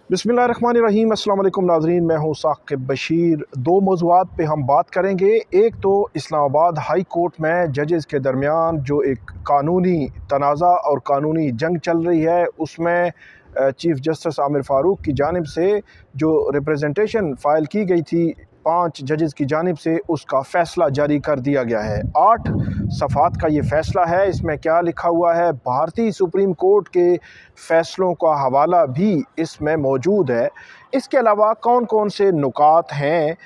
बिस्मिल्लाहिर्रहमानिर्रहीम। अस्सलाम वालेकुम नाज़रीन, मैं हूँ साक़िब बशीर। दो मौज़ूआत पे हम बात करेंगे। एक तो इस्लामाबाद हाई कोर्ट में जजेस के दरमियान जो एक कानूनी तनाज़ा और कानूनी जंग चल रही है, उसमें चीफ़ जस्टिस आमिर फ़ारूक की जानिब से जो रिप्रेजेंटेशन फ़ाइल की गई थी 5 जजेस की जानिब से, उसका फ़ैसला जारी कर दिया गया है। 8 सफ़ात का ये फ़ैसला है। इसमें क्या लिखा हुआ है, भारतीय सुप्रीम कोर्ट के फ़ैसलों का हवाला भी इसमें मौजूद है। इसके अलावा कौन कौन से नुकात हैं,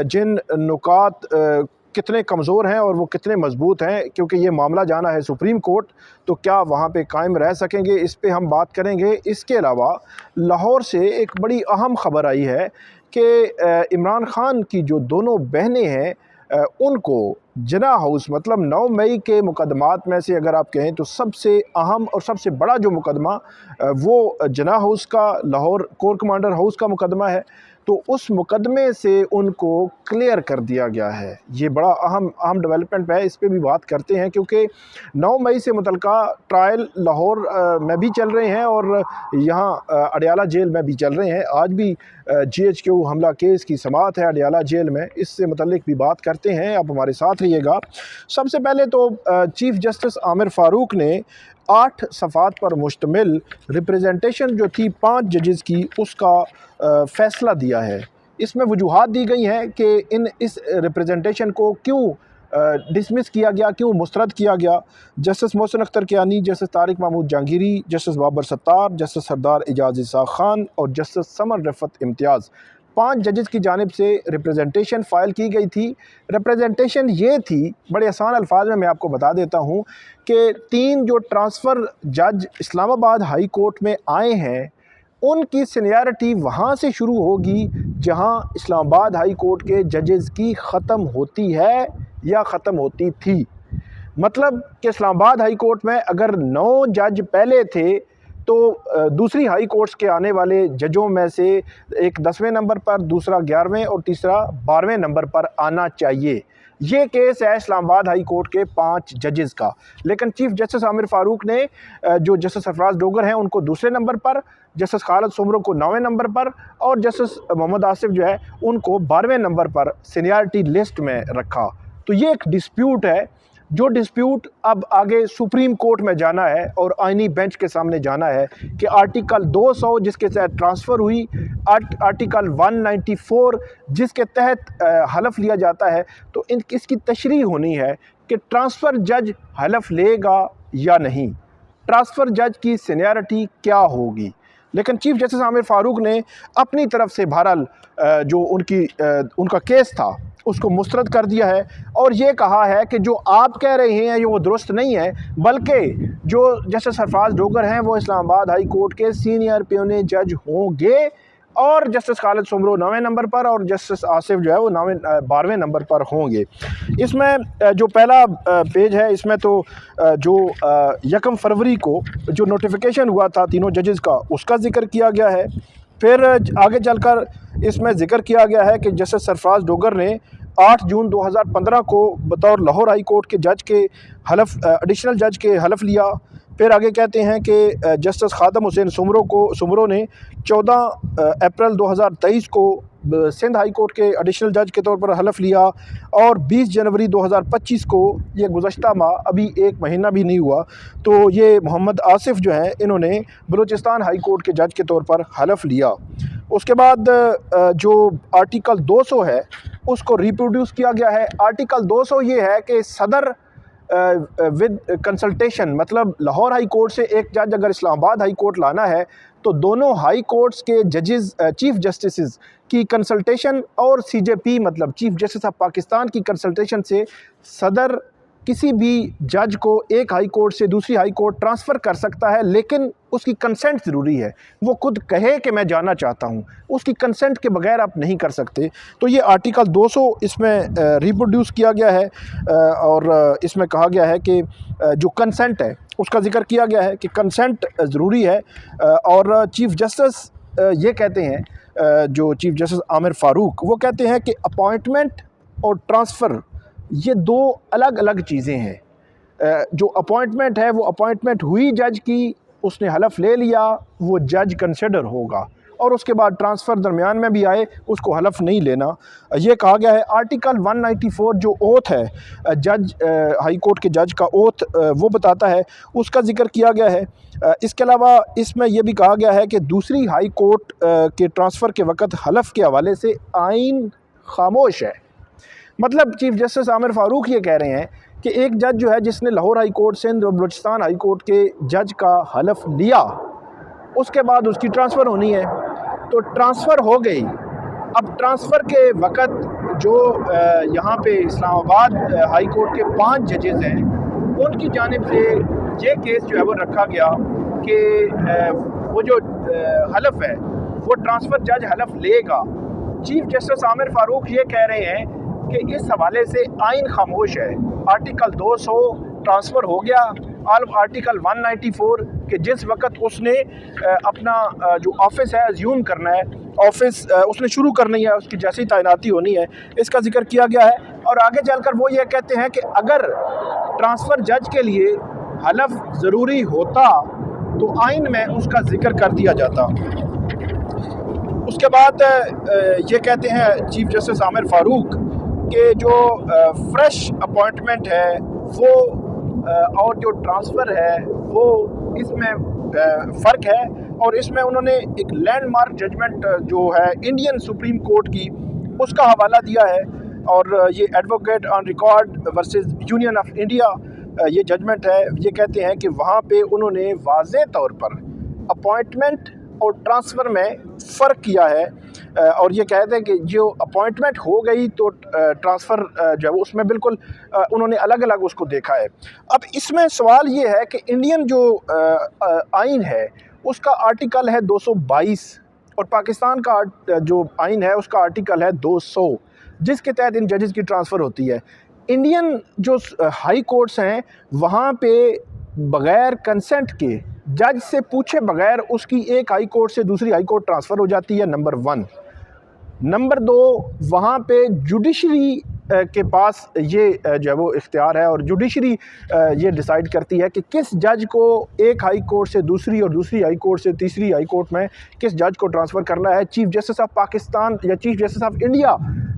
जिन नुकात कितने कमज़ोर हैं और वो कितने मज़बूत हैं, क्योंकि ये मामला जाना है सुप्रीम कोर्ट, तो क्या वहाँ पे कायम रह सकेंगे, इस पे हम बात करेंगे। इसके अलावा लाहौर से एक बड़ी अहम ख़बर आई है कि इमरान ख़ान की जो दोनों बहनें हैं, उनको जिना हाउस मतलब 9 मई के मुकदमात में से अगर आप कहें तो सबसे अहम और सबसे बड़ा जो मुकदमा वो जिना हाउस का, लाहौर कोर कमांडर हाउस का मुकदमा है, तो उस मुकदमे से उनको क्लियर कर दिया गया है। ये बड़ा अहम डेवलपमेंट है, इस पे भी बात करते हैं, क्योंकि 9 मई से मुतल्लिका ट्रायल लाहौर में भी चल रहे हैं और यहाँ अडयाला जेल में भी चल रहे हैं। आज भी GHQ हमला केस की समाअत है अडयाला जेल में, इससे मुतल्लिक भी बात करते हैं। आप हमारे साथ रहिएगा। सबसे पहले तो चीफ़ जस्टिस आमिर फ़ारूक ने 8 सफ़ात पर मुश्तमिल रिप्रेजेंटेशन जो थी 5 जजेस की, उसका फ़ैसला दिया है। इसमें वजूहात दी गई हैं कि इस रिप्रेजेंटेशन को क्यों डिसमिस किया गया, क्यों मुस्तरद किया गया। Justice Mohsin Akhtar Kayani, justice Tariq Mahmood Jahangiri, justice Babar Sattar, justice Sardar Ejaz Ishaq Khan और जस्टिस समर रफ़त इम्तियाज़, 5 जजेस की जानिब से रिप्रेजेंटेशन फ़ाइल की गई थी। रिप्रेजेंटेशन ये थी, बड़े आसान अल्फाज में मैं आपको बता देता हूँ, कि 3 जो ट्रांसफ़र जज इस्लामाबाद हाई कोर्ट में आए हैं, उनकी सीनियरिटी वहाँ से शुरू होगी जहाँ इस्लामाबाद हाई कोर्ट के जजेस की ख़त्म होती है या ख़त्म होती थी। मतलब कि इस्लामाबाद हाई कोर्ट में अगर 9 जज पहले थे, तो दूसरी हाई कोर्ट्स के आने वाले जजों में से एक 10वें नंबर पर, दूसरा 11वें और तीसरा 12वें नंबर पर आना चाहिए। ये केस है इस्लामाबाद हाई कोर्ट के 5 जजेस का। लेकिन चीफ़ जस्टिस आमिर फ़ारूक ने जो जस्टिस सरफराज डोगर हैं उनको दूसरे नंबर पर, जस्टिस खालिद सुमरो को 9वें नंबर पर और जस्टिस मोहम्मद आसिफ जो है उनको 12वें नंबर पर सीनियरिटी लिस्ट में रखा। तो ये एक डिस्प्यूट है, जो डिस्प्यूट अब आगे सुप्रीम कोर्ट में जाना है और आईनी बेंच के सामने जाना है कि आर्टिकल 200 जिसके तहत ट्रांसफ़र हुई, आर्टिकल 194 जिसके तहत हलफ लिया जाता है, तो इसकी तशरीह होनी है कि ट्रांसफ़र जज हलफ लेगा या नहीं, ट्रांसफ़र जज की सीनियरिटी क्या होगी। लेकिन चीफ़ जस्टिस आमिर फ़ारूक ने अपनी तरफ से बहरहाल जो उनका केस था उसको मुस्तरद कर दिया है और ये कहा है कि जो आप कह रहे हैं ये वो दुरुस्त नहीं है, बल्कि जो जस्टिस सरफराज डोगर हैं वो इस्लामाबाद हाई कोर्ट के सीनियर प्योने जज होंगे और जस्टिस खालिद सुमरो 9वें नंबर पर और जस्टिस आसिफ जो है वो 12वें नंबर पर होंगे। इसमें जो पहला पेज है, इसमें तो जो 1 फरवरी को जो नोटिफिकेशन हुआ था तीनों जजेस का, उसका जिक्र किया गया है। फिर आगे चलकर इसमें ज़िक्र किया गया है कि जस्टिस सरफराज डोगर ने 8 जून 2015 को बतौर लाहौर हाई कोर्ट के जज के एडिशनल जज के हलफ लिया। फिर आगे कहते हैं कि जस्टिस खादम हुसैन सुमरो ने 14 अप्रैल 2023 को सिंध हाई कोर्ट के एडिशनल जज के तौर पर हलफ लिया और 20 जनवरी 2025 को, ये गुज़श्ता माह, अभी 1 महीना भी नहीं हुआ, तो ये मोहम्मद आसिफ जो हैं इन्होंने बलूचिस्तान हाई कोर्ट के जज के तौर पर हलफ लिया। उसके बाद जो आर्टिकल 200 है उसको रिप्रोड्यूस किया गया है। आर्टिकल 200 ये है कि सदर विद कंसल्टेशन, मतलब लाहौर हाई कोर्ट से एक जज अगर इस्लामाबाद हाई कोर्ट लाना है तो दोनों हाई कोर्ट्स के जजेस, चीफ़ जस्टिस की कंसल्टेशन और CJP मतलब चीफ़ जस्टिस ऑफ पाकिस्तान की कंसल्टेशन से सदर किसी भी जज को एक हाई कोर्ट से दूसरी हाई कोर्ट ट्रांसफ़र कर सकता है, लेकिन उसकी कंसेंट ज़रूरी है। वो खुद कहे कि मैं जाना चाहता हूँ, उसकी कंसेंट के बगैर आप नहीं कर सकते। तो ये आर्टिकल 200 इसमें रिप्रोड्यूस किया गया है और इसमें कहा गया है कि जो कंसेंट है उसका ज़िक्र किया गया है कि कंसेंट ज़रूरी है। और चीफ़ जस्टिस ये कहते हैं, जो चीफ़ जस्टिस आमिर फ़ारूक, वो कहते हैं कि अपॉइंटमेंट और ट्रांसफ़र ये 2 अलग अलग चीज़ें हैं। जो अपॉइंटमेंट है वो अपॉइंटमेंट हुई जज की, उसने हलफ ले लिया, वो जज कंसिडर होगा, और उसके बाद ट्रांसफ़र दरमियान में भी आए उसको हलफ नहीं लेना। ये कहा गया है। आर्टिकल 194 जो ओथ है जज हाई कोर्ट के जज का ओथ वो बताता है, उसका जिक्र किया गया है। इसके अलावा इसमें यह भी कहा गया है कि दूसरी हाई कोर्ट के ट्रांसफ़र के वक़्त हलफ के हवाले से आइन खामोश है। मतलब चीफ़ जस्टिस आमिर फ़ारूक ये कह रहे हैं कि एक जज जो है जिसने लाहौर हाई कोर्ट, सिंध और बलूचिस्तान हाई कोर्ट के जज का हलफ लिया, उसके बाद उसकी ट्रांसफ़र होनी है, तो ट्रांसफ़र हो गई। अब ट्रांसफ़र के वक़्त जो यहाँ पे इस्लामाबाद हाई कोर्ट के 5 जजेज़ हैं, उनकी जानिब से ये केस जो है वो रखा गया कि वो जो हलफ है वो ट्रांसफ़र जज हलफ लेगा। चीफ़ जस्टिस आमिर फ़ारूक ये कह रहे हैं कि इस हवाले से आइन खामोश है। आर्टिकल 200 ट्रांसफ़र हो गया, आर्टिकल 194 कि जिस वक़्त उसने अपना जो ऑफिस है अज्यूम करना है, ऑफिस उसने शुरू करनी है, उसकी जैसी तैनाती होनी है, इसका जिक्र किया गया है। और आगे चलकर वो ये कहते हैं कि अगर ट्रांसफ़र जज के लिए हलफ ज़रूरी होता तो आइन में उसका जिक्र कर दिया जाता। उसके बाद ये कहते हैं चीफ़ जस्टिस आमिर फ़ारूक कि जो फ्रेश अपॉइंटमेंट है वो और जो ट्रांसफ़र है वो इसमें फ़र्क है। और इसमें उन्होंने एक लैंडमार्क जजमेंट जो है इंडियन सुप्रीम कोर्ट की, उसका हवाला दिया है। और ये advocate on record versus union of India ये जजमेंट है। ये कहते हैं कि वहाँ पे उन्होंने वाज़े तौर पर अपॉइंटमेंट और ट्रांसफ़र में फ़र्क किया है। और ये कहते हैं कि जो अपॉइंटमेंट हो गई तो ट्रांसफ़र जो है उसमें बिल्कुल उन्होंने अलग अलग उसको देखा है। अब इसमें सवाल ये है कि इंडियन जो आइन है उसका आर्टिकल है 222 और पाकिस्तान का जो आइन है उसका आर्टिकल है 200, जिसके तहत इन जजेस की ट्रांसफ़र होती है। इंडियन जो हाई कोर्ट्स हैं वहाँ पे बग़ैर कंसेंट के, जज से पूछे बगैर उसकी एक हाई कोर्ट से दूसरी हाई कोर्ट ट्रांसफ़र हो जाती है, नंबर 1। नंबर 2, वहाँ पे जुडिशरी के पास ये जो है वो इख्तियार है और जुडिशरी ये डिसाइड करती है कि किस जज को एक हाई कोर्ट से दूसरी और दूसरी हाई कोर्ट से तीसरी हाई कोर्ट में किस जज को ट्रांसफ़र करना है। चीफ़ जस्टिस ऑफ पाकिस्तान या चीफ़ जस्टिस ऑफ इंडिया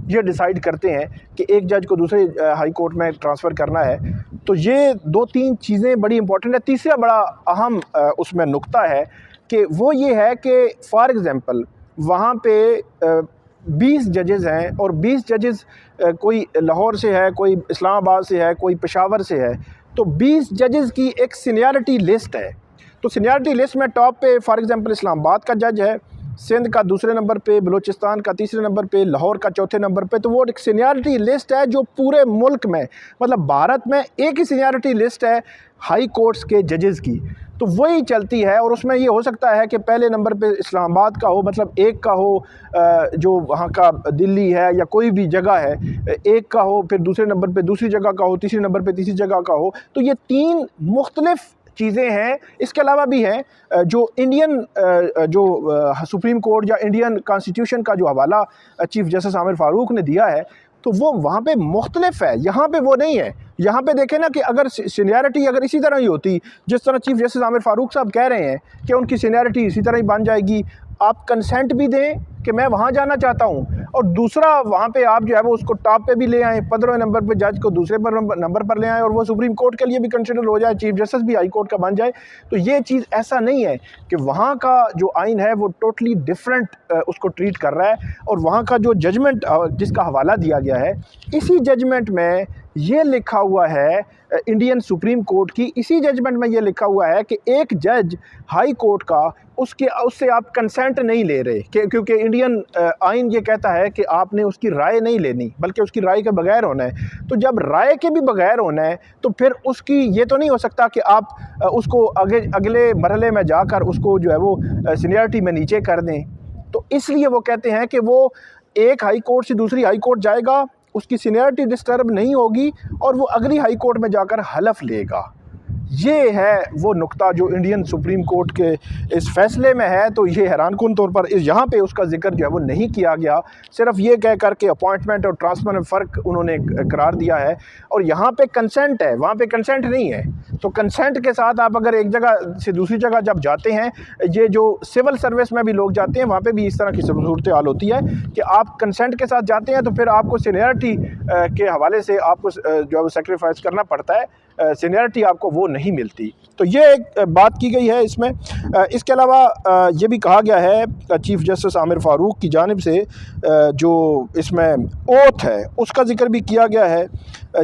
ये डिसाइड करते हैं कि एक जज को दूसरे हाई कोर्ट में ट्रांसफ़र करना है। तो ये 2-3 चीज़ें बड़ी इंपॉर्टेंट है। तीसरा बड़ा अहम उसमें नुक्ता है कि वो ये है कि फ़ॉर एग्ज़ाम्पल वहाँ पे 20 जजेज़ हैं और 20 जजेज़ कोई लाहौर से है, कोई इस्लामाबाद से है, कोई पेशावर से है, तो 20 जजेज़ की एक सीनियरिटी लिस्ट है। तो सीनियरिटी लिस्ट में टॉप पे फ़ॉर एग्ज़ाम्पल इस्लामाबाद का जज है, सिंध का दूसरे नंबर पे, बलूचिस्तान का तीसरे नंबर पे, लाहौर का चौथे नंबर पे। तो वो एक सीनियरिटी लिस्ट है जो पूरे मुल्क में, मतलब भारत में एक ही सीनियरिटी लिस्ट है हाई कोर्ट्स के जजेज़ की, तो वही चलती है। और उसमें ये हो सकता है कि पहले नंबर पे इस्लामाबाद का हो, मतलब एक का हो जो वहाँ का दिल्ली है या कोई भी जगह है, एक का हो, फिर दूसरे नंबर पे दूसरी जगह का हो, तीसरे नंबर पे तीसरी जगह का हो। तो ये 3 मुख्तलिफ़ चीज़ें हैं। इसके अलावा भी हैं जो इंडियन जो सुप्रीम कोर्ट या इंडियन कॉन्स्टिट्यूशन का जो हवाला चीफ़ जस्टिस आमिर फ़ारूक ने दिया है, तो वो वहाँ पे मुख्तलिफ है, यहाँ पे वो नहीं है। यहाँ पे देखें ना कि अगर सीनियरिटी अगर इसी तरह ही होती जिस तरह चीफ़ जस्टिस आमिर फ़ारूक साहब कह रहे हैं कि उनकी सीनियरिटी इसी तरह ही बन जाएगी, आप कंसेंट भी दें कि मैं वहाँ जाना चाहता हूँ, और दूसरा वहाँ पे आप जो है वो उसको टॉप पे भी ले आएँ, 15वें नंबर पे जज को दूसरे नंबर पर ले आएँ और वो सुप्रीम कोर्ट के लिए भी कंसिडर हो जाए, चीफ जस्टिस भी हाई कोर्ट का बन जाए। तो ये चीज़ ऐसा नहीं है कि वहाँ का जो आइन है वो टोटली डिफरेंट उसको ट्रीट कर रहा है। और वहाँ का जो जजमेंट जिसका हवाला दिया गया है, इसी जजमेंट में ये लिखा हुआ है इंडियन सुप्रीम कोर्ट की, इसी जजमेंट में ये लिखा हुआ है कि एक जज हाई कोर्ट का उससे आप कंसेंट नहीं ले रहे, क्योंकि इंडियन आइन ये कहता है कि आपने उसकी राय नहीं लेनी बल्कि उसकी राय के बगैर होना है। तो जब राय के भी बगैर होना है तो फिर उसकी ये तो नहीं हो सकता कि आप उसको अगले मरहले में जाकर उसको जो है वो सीनियरिटी में नीचे कर दें। तो इसलिए वो कहते हैं कि वो एक हाई कोर्ट से दूसरी हाई कोर्ट जाएगा, उसकी सीनियरिटी डिस्टर्ब नहीं होगी और वो अगली हाई कोर्ट में जाकर हलफ लेगा। ये है वो नुक्ता जो इंडियन सुप्रीम कोर्ट के इस फैसले में है। तो ये हैरानकुन तौर पर यहाँ पे उसका जिक्र जो है वो नहीं किया गया, सिर्फ ये कह कर के अपॉइंटमेंट और ट्रांसफ़र में फ़र्क उन्होंने करार दिया है। और यहाँ पे कंसेंट है, वहाँ पे कंसेंट नहीं है। तो कंसेंट के साथ आप अगर एक जगह से दूसरी जगह जब जाते हैं, ये जो सिविल सर्विस में भी लोग जाते हैं, वहाँ पे भी इस तरह की सूरत हाल होती है कि आप कंसेंट के साथ जाते हैं तो फिर आपको सीनियरिटी के हवाले से आपको जो है वो सेक्रीफाइस करना पड़ता है, सीनियरिटी आपको वो नहीं मिलती। तो ये एक बात की गई है इसमें। इसके अलावा ये भी कहा गया है चीफ़ जस्टिस आमिर फ़ारूक की जानिब से, जो इसमें ओथ है उसका जिक्र भी किया गया है।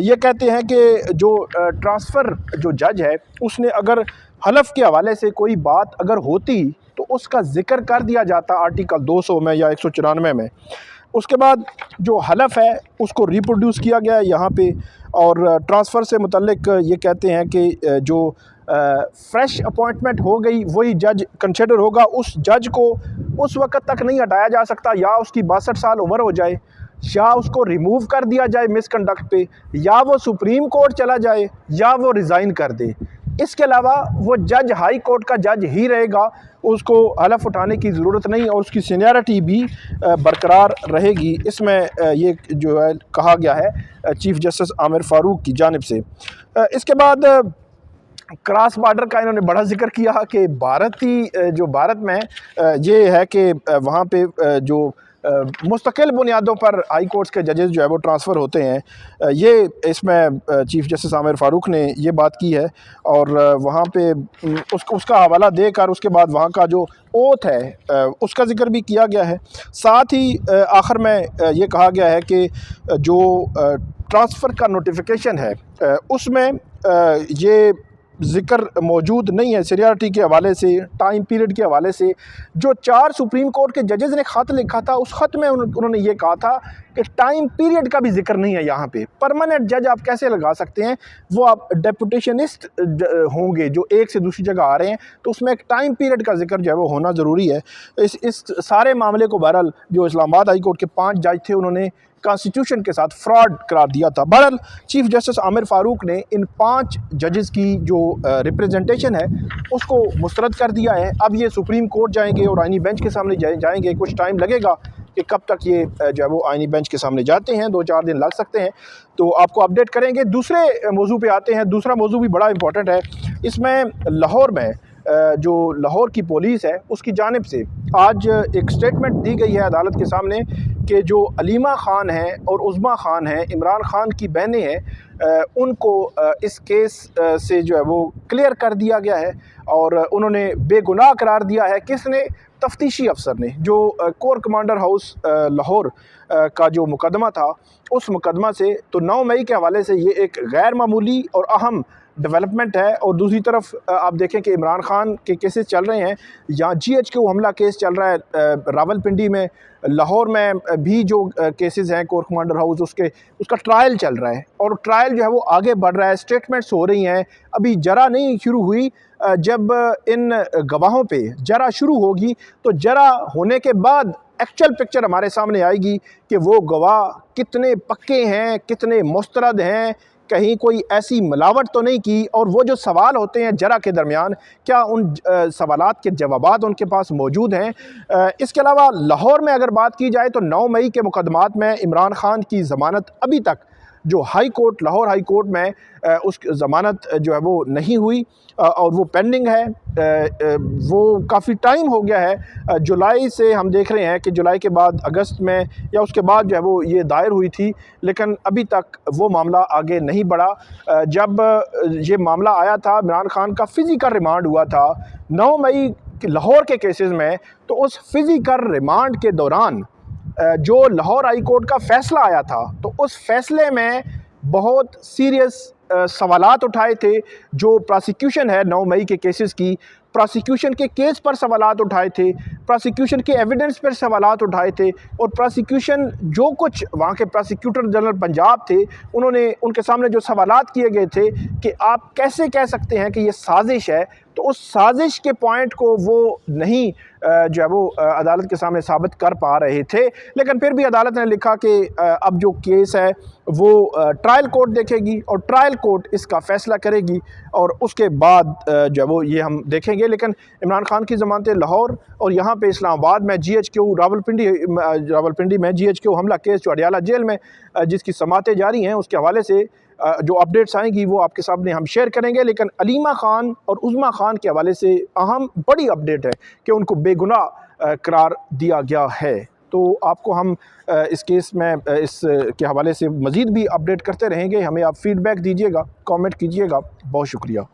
ये कहते हैं कि जो ट्रांसफ़र जो जज है उसने अगर हलफ के हवाले से कोई बात अगर होती तो उसका जिक्र कर दिया जाता आर्टिकल 200 में या 194 में। उसके बाद जो हलफ है उसको रिप्रोड्यूस किया गया है यहाँ पे। और ट्रांसफ़र से मुतल्लिक ये कहते हैं कि जो फ्रेश अपॉइंटमेंट हो गई वही जज कंसिडर होगा। उस जज को उस वक्त तक नहीं हटाया जा सकता, या उसकी 62 साल उम्र हो जाए, या उसको रिमूव कर दिया जाए मिसकंडक्ट पे, या वो सुप्रीम कोर्ट चला जाए, या वो रिज़ाइन कर दे। इसके अलावा वो जज हाई कोर्ट का जज ही रहेगा, उसको हलफ उठाने की ज़रूरत नहीं और उसकी सीनियरिटी भी बरकरार रहेगी। इसमें ये जो है कहा गया है चीफ़ जस्टिस आमिर फ़ारूक की जानिब से। इसके बाद क्रॉस बॉर्डर का इन्होंने बड़ा जिक्र किया कि भारत में ये है कि वहाँ पे जो मुस्तकिल बुनियादों पर हाई कोर्ट्स के जजेस जो है वो ट्रांसफ़र होते हैं। ये इसमें चीफ़ जस्टिस आमिर फ़ारूक ने ये बात की है। और वहाँ पे उसका हवाला देकर उसके बाद वहाँ का जो ओथ है उसका जिक्र भी किया गया है। साथ ही आखिर में ये कहा गया है कि जो ट्रांसफ़र का नोटिफिकेशन है उसमें ये ज़िक्र मौजूद नहीं है सीनियरिटी के हवाले से, टाइम पीरियड के हवाले से। जो 4 सुप्रीम कोर्ट के जजेस ने ख़त लिखा था उस ख़त में उन्होंने ये कहा था कि टाइम पीरियड का भी जिक्र नहीं है यहाँ पे। परमानेंट जज आप कैसे लगा सकते हैं, वो आप डेपुटेशनिस्ट होंगे जो एक से दूसरी जगह आ रहे हैं, तो उसमें एक टाइम पीरियड का जिक्र जो है वो होना ज़रूरी है। इस सारे मामले को बहरहाल जो इस्लामाबाद हाई कोर्ट के 5 जज थे उन्होंने कॉन्स्टिट्यूशन के साथ फ्रॉड करार दिया था। बहरहाल चीफ़ जस्टिस आमिर फ़ारूक ने इन 5 जजेस की जो रिप्रेजेंटेशन है उसको मुस्तरद कर दिया है। अब ये सुप्रीम कोर्ट जाएंगे और आईनी बेंच के सामने जाएंगे। कुछ टाइम लगेगा कि कब तक ये जो है वो आईनी बेंच के सामने जाते हैं, 2-4 दिन लग सकते हैं, तो आपको अपडेट करेंगे। दूसरे मौजू पे आते हैं। दूसरा मौजू भी बड़ा इंपॉर्टेंट है। इसमें लाहौर में जो लाहौर की पुलिस है उसकी जानिब से आज एक स्टेटमेंट दी गई है अदालत के सामने कि जो अलीमा ख़ान है और उज़्मा ख़ान है, इमरान ख़ान की बहनें हैं, उनको इस केस से जो है वो क्लियर कर दिया गया है और उन्होंने बेगुनाह करार दिया है। किसने? तफ्तीशी अफसर ने। जो कोर कमांडर हाउस लाहौर का जो मुकदमा था उस मुकदमा से, तो 9 मई के हवाले से ये एक गैर मामूली और अहम डेवलपमेंट है। और दूसरी तरफ आप देखें कि इमरान ख़ान के केसेस चल रहे हैं, यहाँ GHQ हमला केस चल रहा है रावलपिंडी में, लाहौर में भी जो केसेस हैं कोर कमांडर हाउस उसका ट्रायल चल रहा है और ट्रायल जो है वो आगे बढ़ रहा है। स्टेटमेंट्स हो रही हैं, अभी जरा नहीं शुरू हुई। जब इन गवाहों पे जरा शुरू होगी तो जरा होने के बाद एक्चुअल पिक्चर हमारे सामने आएगी कि वो गवाह कितने पक्के हैं, कितने मुस्तरद हैं, कहीं कोई ऐसी मिलावट तो नहीं की। और वो जो सवाल होते हैं जरा के दरमियान, क्या उन सवालात के जवाबात उनके पास मौजूद हैं। इसके अलावा लाहौर में अगर बात की जाए तो 9 मई के मुकदमात में इमरान ख़ान की ज़मानत अभी तक जो high court Lahore high court में उस ज़मानत जो है वो नहीं हुई और वो पेंडिंग है। वो काफ़ी टाइम हो गया है, जुलाई से हम देख रहे हैं कि जुलाई के बाद अगस्त में या उसके बाद जो है वो ये दायर हुई थी, लेकिन अभी तक वो मामला आगे नहीं बढ़ा। जब ये मामला आया था, इमरान ख़ान का फ़िज़िकल रिमांड हुआ था 9 मई लाहौर के केसेस में, तो उस फ़िज़िकल रिमांड के दौरान जो लाहौर हाई कोर्ट का फ़ैसला आया था, तो उस फ़ैसले में बहुत सीरियस सवालात उठाए थे। जो प्रोसिक्यूशन है 9 मई के केसेस की, प्रोसिक्यूशन के केस पर सवालात उठाए थे, प्रोसिक्यूशन के एविडेंस पर सवालात उठाए थे, और प्रोसिक्यूशन जो कुछ वहाँ के प्रोसिक्यूटर जनरल पंजाब थे उन्होंने उनके सामने जो सवालात किए गए थे कि आप कैसे कह सकते हैं कि ये साजिश है, तो उस साजिश के पॉइंट को वो नहीं जो है वो अदालत के सामने साबित कर पा रहे थे। लेकिन फिर भी अदालत ने लिखा कि अब जो केस है वो ट्रायल कोर्ट देखेगी और ट्रायल कोर्ट इसका फ़ैसला करेगी, और उसके बाद जो है वो ये हम देखेंगे। लेकिन इमरान खान की ज़मानत लाहौर और यहाँ पे इस्लामाबाद में GHQ रावलपिंडी में GHQ हमला केस जो अडियाला जेल में जिसकी समातें जारी हैं, उसके हवाले से जो अपडेट्स आएंगी वो आपके सामने हम शेयर करेंगे। लेकिन अलीमा खान और उज़्मा खान के हवाले से अहम बड़ी अपडेट है कि उनको बेगुनाह करार दिया गया है। तो आपको हम इस केस में इस के हवाले से मज़ीद भी अपडेट करते रहेंगे। हमें आप फ़ीडबैक दीजिएगा, कमेंट कीजिएगा। बहुत शुक्रिया।